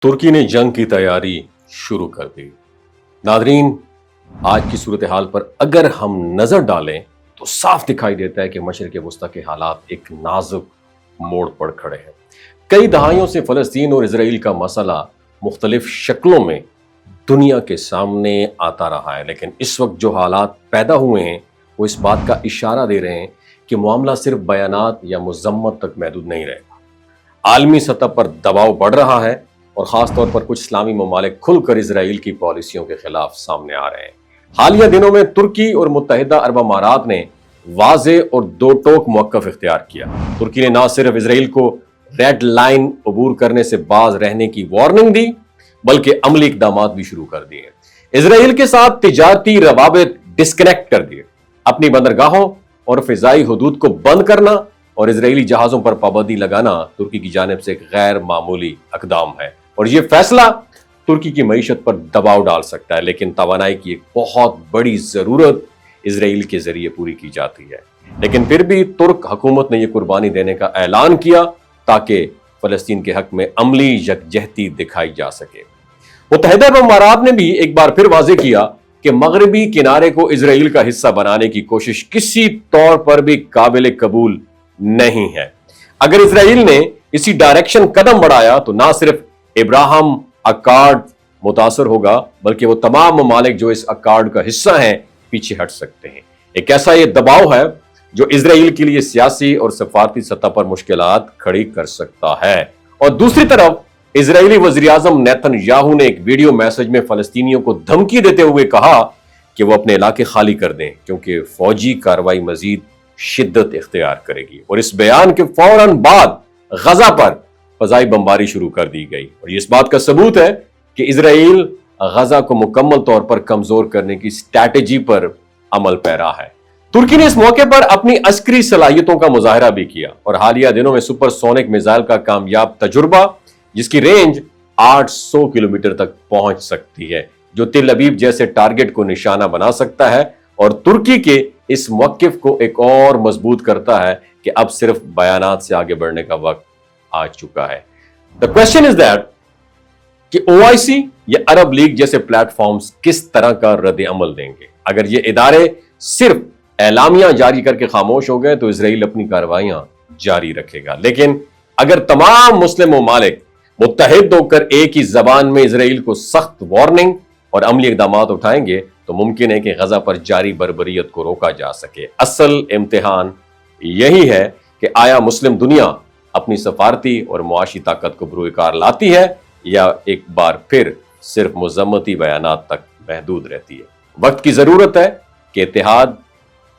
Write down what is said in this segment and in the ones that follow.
तुर्की ने जंग की तैयारी शुरू कर दी। नादरीन, आज की सूरत हाल पर अगर हम नजर डालें तो साफ दिखाई देता है कि मशरिक़ वस्ता के हालात एक नाजुक मोड़ पर खड़े हैं। कई दहाइयों से फ़लस्तीन और इसराइल का मसला मुख्तलिफ शक्लों में दुनिया के सामने आता रहा है, लेकिन इस वक्त जो हालात पैदा हुए हैं वो इस बात का इशारा दे रहे हैं कि मामला सिर्फ बयानात या मुज़म्मत तक महदूद नहीं रहेगा। आलमी सतह पर दबाव बढ़ रहा है और ख़ास तौर पर कुछ इस्लामी ममालिक खुलकर इसराइल की पॉलिसियों के खिलाफ सामने आ रहे हैं। हालिया दिनों में तुर्की और मुत्तहिदा अरब अमारात ने वाज़े और दो टोक मौक़िफ़ इख्तियार किया। तुर्की ने न सिर्फ इसराइल को रेड लाइन अबूर करने से बाज रहने की वार्निंग दी, बल्कि अमली इक़दाम भी शुरू कर दिए। इसराइल के साथ तिजारती रवाबित डिस्कनेक्ट कर दिए। अपनी बंदरगाहों और फ़िज़ाई हदूद को बंद करना और इसराइली जहाज़ों पर पाबंदी लगाना तुर्की की जानिब से एक गैर मामूली इक़दाम है और ये फैसला तुर्की की मईशत पर दबाव डाल सकता है, लेकिन तवानाई की एक बहुत बड़ी ज़रूरत इसराइल के ज़रिए पूरी की जाती है। लेकिन फिर भी तुर्क हुकूमत ने यह कुर्बानी देने का ऐलान किया ताकि फ़लस्तीन के हक में अमली यकजहती दिखाई जा सके। मुत्तहिदा अरब अमारात ने भी एक बार फिर वाज़े किया कि मगरबी किनारे को इसराइल का हिस्सा बनाने की कोशिश किसी तौर पर भी काबिल कबूल नहीं है। अगर इसराइल ने इसी डायरेक्शन कदम बढ़ाया तो ना सिर्फ इब्राहिम अकार्ड मुतासर होगा, बल्कि वो तमाम ममालिक जो इस अकार्ड का हिस्सा हैं पीछे हट सकते हैं। एक ऐसा ये दबाव है जो इसराइल के लिए सियासी और सफारती सतह पर मुश्किलात खड़ी कर सकता है। और दूसरी तरफ इजरायली वज़ीर-ए-आज़म नेतन्याहू ने एक वीडियो मैसेज में फ़लस्तीनियों को धमकी देते हुए कहा कि वो अपने इलाके खाली कर दें क्योंकि फौजी कार्रवाई मजीद शिद्दत इख्तियार करेगी। और इस बयान के फौरन बाद गजा पर फ़ज़ाई बमबारी शुरू कर दी गई और ये इस बात का सबूत है कि इसराइल गजा को मुकम्मल तौर पर कमजोर करने की स्ट्रैटेजी पर अमल पैरा है। तुर्की ने इस मौके पर अपनी अस्करी सलाहियतों का मुजाहरा भी किया और हालिया दिनों में सुपरसोनिक मिसाइल का कामयाब तजुर्बा, जिसकी रेंज 800 किलोमीटर तक पहुंच सकती है, जो तिल अबीब जैसे टारगेट को निशाना बना सकता है और तुर्की के इस मौक़िफ़ को एक और मजबूत करता है कि अब सिर्फ बयानात से आगे बढ़ने का वक्त आ चुका है। द क्वेश्चन इज दैट कि OIC या अरब लीग जैसे प्लेटफॉर्म्स किस तरह का रद्द अमल देंगे। अगर ये इदारे सिर्फ एलामियां जारी करके खामोश हो गए तो इसराइल अपनी कार्रवाइयां जारी रखेगा, लेकिन अगर तमाम मुस्लिम ममालिक मुत्तहिद होकर एक ही जबान में इसराइल को सख्त वार्निंग और अमली इक़दाम उठाएंगे तो मुमकिन है कि गजा पर जारी बर्बरियत को रोका जा सके। असल इम्तिहान यही है कि आया मुस्लिम दुनिया अपनी सफारती और मुआशी ताकत को बुरुकार लाती है या एक बार फिर सिर्फ मुज़म्मती बयानात तक महदूद रहती है। वक्त की जरूरत है कि इत्तेहाद,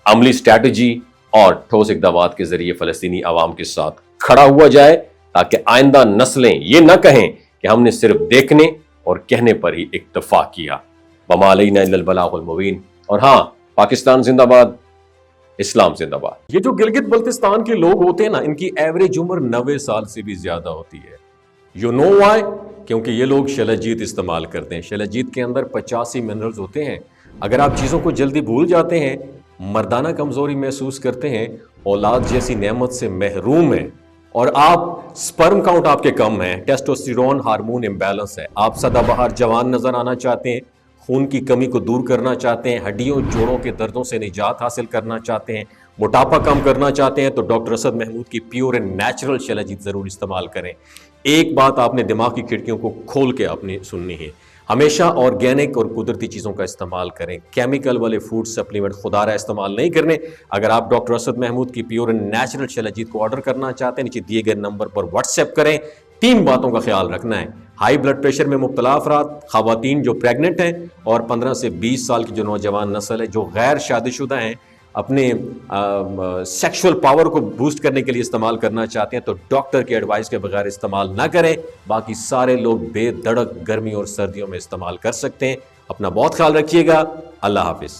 अमली स्ट्रैटेजी और ठोस इक़दाम के जरिए फ़लस्तीनी अवाम के साथ खड़ा हुआ जाए ताकि आइंदा नस्लें ये न कहें कि हमने सिर्फ देखने और कहने पर ही इक्तफा किया। वमा अलैना इल्लल बलागुल मुबीन। और हाँ, पाकिस्तान जिंदाबाद, इस्लाम जिंदाबाद। ये जो गिलगित बल्तिस्तान के लोग होते हैं ना, इनकी एवरेज उम्र 90 साल से भी ज्यादा होती है। You know why? क्योंकि ये लोग शलजीत इस्तेमाल करते हैं। शलजीत के अंदर 85 मिनरल्स होते हैं। अगर आप चीज़ों को जल्दी भूल जाते हैं, मर्दाना कमजोरी महसूस करते हैं, औलाद जैसी नेमत से महरूम हैं और आप स्पर्म काउंट आपके कम है, टेस्टोस्टेरोन हार्मोन इम्बैलेंस है, आप सदाबहार जवान नजर आना चाहते हैं, खून की कमी को दूर करना चाहते हैं, हड्डियों जोड़ों के दर्दों से निजात हासिल करना चाहते हैं, मोटापा कम करना चाहते हैं, तो डॉक्टर असद महमूद की प्योर एंड नेचुरल शलजीत ज़रूर इस्तेमाल करें। एक बात आपने दिमाग की खिड़कियों को खोल के अपनी सुननी है, हमेशा ऑर्गेनिक और कुदरती चीज़ों का इस्तेमाल करें। केमिकल वाले फूड सप्लीमेंट खुदारा इस्तेमाल नहीं करने। अगर आप डॉक्टर असद महमूद की प्योर एंड नेचुरल शलजीत को ऑर्डर करना चाहते हैं, नीचे दिए गए नंबर पर व्हाट्सएप करें। 3 बातों का ख्याल रखना है: हाई ब्लड प्रेशर में मुब्तला अफराद, खवातीन जो प्रेग्नेंट हैं और 15 से 20 साल की जो नौजवान नस्ल है जो गैर शादीशुदा हैं, अपने सेक्सुअल पावर को बूस्ट करने के लिए इस्तेमाल करना चाहते हैं तो डॉक्टर के एडवाइस के बगैर इस्तेमाल ना करें। बाकी सारे लोग बेधड़क गर्मी और सर्दियों में इस्तेमाल कर सकते हैं। अपना बहुत ख्याल रखिएगा। अल्लाह हाफिज।